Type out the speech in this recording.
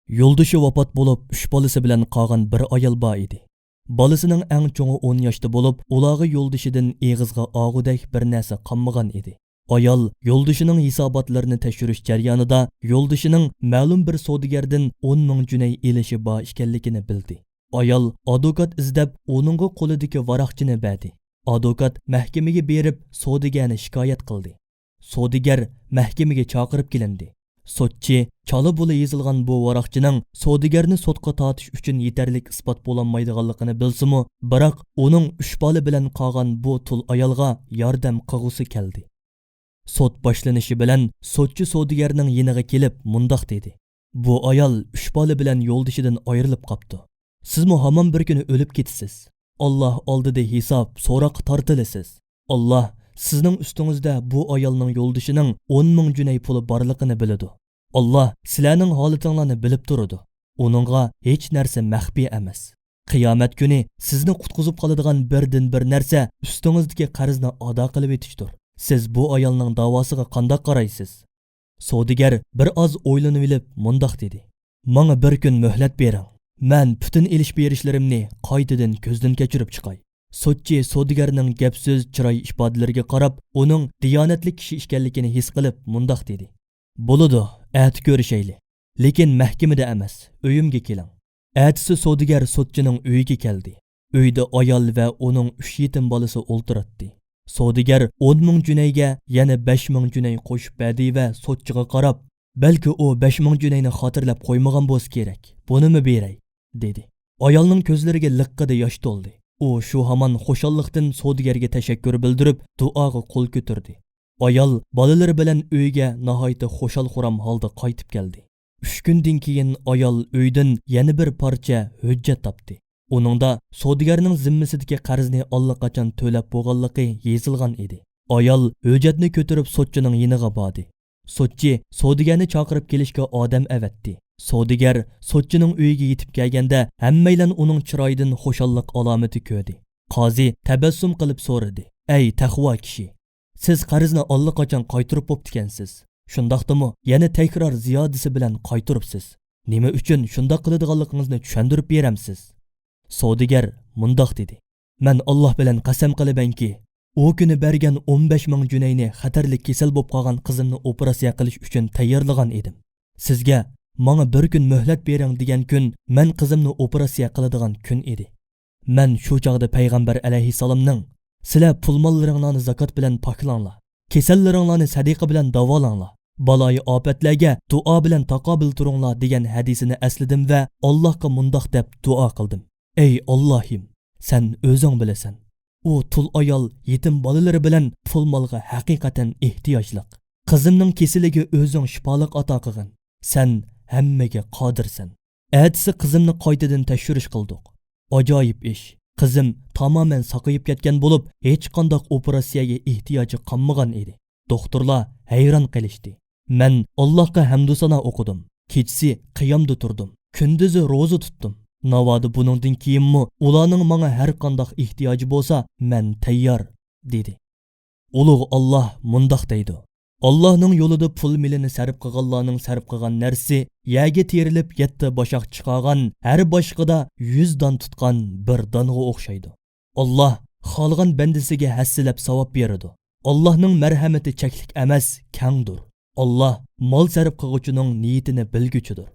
Yo'ldoshi vafot bo'lib, 3 bolasi bilan qolgan bir ayol bor edi. Bolasining eng cho'ngi 10 yoshda bo'lib, ularga yo'ldoshidan eg'izga og'udek bir narsa qanmagan edi. Ayol yo'ldoshining hisobotlarini tekshirish jarayonida yo'ldoshining ma'lum bir savdogardan 10 ming junay elishi bor ekanligini bildi. Ayol advokat izlab, uningga qo'lidagi varaqchini berdi. Advokat mahkamaga berib, savdogarni shikoyat qildi. Savdogar mahkamaga chaqirib kelindi. Sotchi chala bo'la yozilgan bu varaqchining savdogarni sotga tortish uchun yetarli isbot bo'lolmaydiganligini bilsa-mu, biroq uning 3 bola bilan qolgan bu tul ayolga yordam qilg'usi keldi. Sot boshlanishi bilan sotchi savdogarning yiniga kelib mundoq dedi: "Bu ayol 3 bola bilan yo'ldoshidan ayrilib qopti. Sizmi hamon bir kuni o'lib ketasiz. Alloh oldida hisob so'roq tortilasiz. Alloh sizning ustingizda bu ayolning yo'ldoshining 10 ming junay puli borligini biladi. Alloh sizlarning holatinglarni bilib turadi. Uningga hech narsa maxfiy emas. Qiyomat kuni sizni qutqizib qoladigan birdan bir narsa ustingizdagi qarzni ado qilib etishdir. Siz bu ayolning davosiga qanday qaraysiz?" Savdogar bir oz o'ylanib olib mundoq dedi: "Menga bir kun muhlat bering. Men butun elish berishlarimni qaytadan ko'zdan kechirib chiqay." Sotchi savdogarning gap so'z chiroy ifodalariga qarab, uning diyonatli kishi ekanligini his qilib mundoq dedi: "Bo'ladi, ati ko'rishayli. Lekin mahkamada emas, uyimga keling." Atisi savdogar sotchining uyiga keldi. Uyda ayol va uning 3 yetim bolasi o'ltiribdi. Savdogar 10 ming junayga yana 5 ming junay qo'shib berdi va sotchiga qarab, "Balki u 5 ming junayni xotirlab qo'ymagan bo'lsa kerak. Bunimi beray?" dedi. Ayolning ko'zlariga liqqida yosh to'ldi. U shu hamon xushalliqdan savdogarga tashakkur bildirib, duoga qo'l ko'tardi. Ayol bolalari bilan uyga nihoyatda xushal-xuram holda qaytib keldi. 3 kundan keyin ayol uydan yana bir parcha hujjat topdi. Uningda savdogarning zimmasidagi qarzni allaqachon to'lab bo'lganligi yozilgan edi. Ayol hujjatni ko'tarib sotchining yiniga bordi. Sotchi savdogarni chaqirib kelishga odam avatdi. Savdogar sotchining uyiga yetib kelganda hammaylar uning chiroyidan xushallik alomati ko'rdi. Qozi tabassum qilib so'radi: "Ey taqvo kishi, siz qarzni allaqachon qaytarib bo'ptikansiz. Shundaqdimi, yana takror ziyodasi bilan qaytaribsiz. Nima uchun shundoq qiladiganligingizni tushuntirib beramsiz?" Savdogar mundoq dedi: "Men Alloh bilan qasam qilamanki, u kuni bergan 15 ming junayni xatarli kasal bo'lib qolgan qizimni operatsiya qilish uchun tayyorlagan edim. Sizga menga bir kun muhlat bering degan kun men qizimni operatsiya qiladigan kun edi. Men shu chog'da payg'ambar alayhissalomning: sizlar pul-mollaringlarni zakot bilan poklanglar, kasallaringlarni sadaqa bilan davolanglar, baloyi ofatlarga duo bilan taqobil turinglar degan hadisini esladim va Allohga mundoq deb duo qildim: Ey Allohim, sen o'zing bilasan. U tul ayol yetim bolalari bilan pul-molga haqiqatan ehtiyojli. Qizimning kesiliga o'zing shifolik ato qilgin. Sen hammaga qodirsan. Atisi qizimni qaytadan tekshirish qildik. Ajoyib ish. Qizim tamoman saqayib ketgan bo'lib, hech qanday operatsiyaga ehtiyoji qolmagan edi. Doktorlar hayron qilishdi. Men Allohga hamd sana o'qidim. Kechasi qiyomda turdim. Kunduzi roza tutdim. Navoda buningdan keyinmi ularning menga har qanday ehtiyoji bo'lsa, men tayyor, dedi. Ulug' Alloh mundoq deydi: Allohning yo'lida pul milini sarf qilganlarning sarf qilgan narsi yaga terilib 7 boshaq chiqargan har boshqida 100 don tutgan bir donga o'xshaydi. Alloh xolgan bandasiga hassilab savob beradi. Allohning marhamati cheklik emas, kengdir. Alloh mol sarf qiluvchining niyatini bilguchidir.